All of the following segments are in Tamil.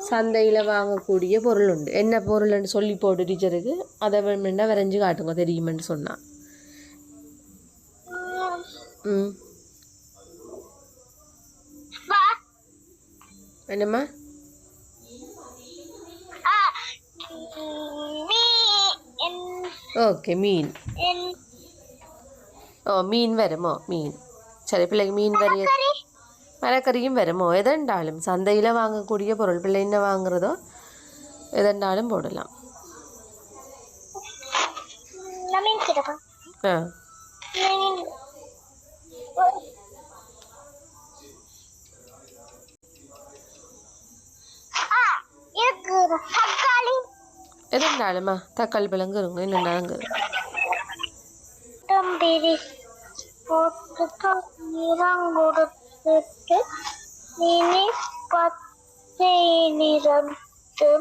சந்தையில் வாங்கக்கூடிய பொருள் உண்டு. என்ன பொருள்னு சொல்லி போட்டு டீச்சருக்கு அதை வேணுமெண்டா வரைஞ்சி காட்டுங்க தெரியுமென்னு சொன்னான். என்னம்மா? ஓகே, மீன். ஓ, மீன் வருமோ? மீன். சரி, பிள்ளைக்கு மீன் வரைய மரக்கறியும் வருமோ? எதெண்டாலும் சந்தையில் வாங்கக்கூடிய பொருள் பிள்ளை என்ன வாங்குறதோ எதெண்டாலும் போடலாம். ஆ, எதெண்டாலுமா தக்காளி பழங்க இருங்க, என்னென்னாங்க போட்டு நிறம் கொடுத்துட்டு இனி பச்சை நிறத்து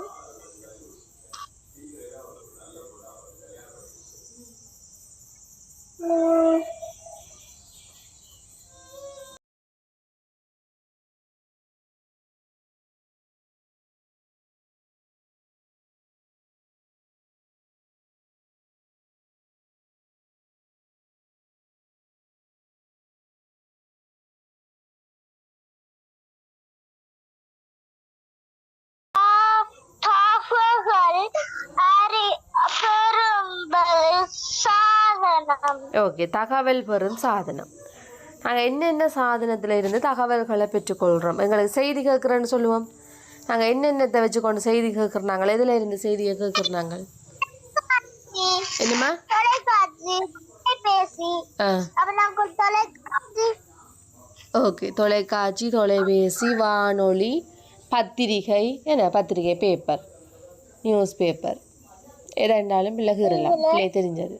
ஓகே, தகவல் பெறும் சாதனம். நாங்கள் என்னென்ன சாதனத்தில் இருந்து தகவல்களை பெற்றுக்கொள்கிறோம்? எங்களுக்கு செய்தி கேட்குறேன்னு சொல்லுவோம். நாங்கள் என்னென்னத்தை வச்சுக்கொண்டு செய்தி கேட்குறோம்? நாங்கள் எதில் இருந்து செய்தியை கேட்குறோம்? நாங்கள் என்னம்மா? ஓகே, தொலைக்காட்சி, தொலைபேசி, வானொலி, பத்திரிகை, என்ன பத்திரிகை, பேப்பர், நியூஸ் பேப்பர், எதாண்டாலும் பிள்ளை கீறலாம். பிள்ளை தெரிஞ்சது.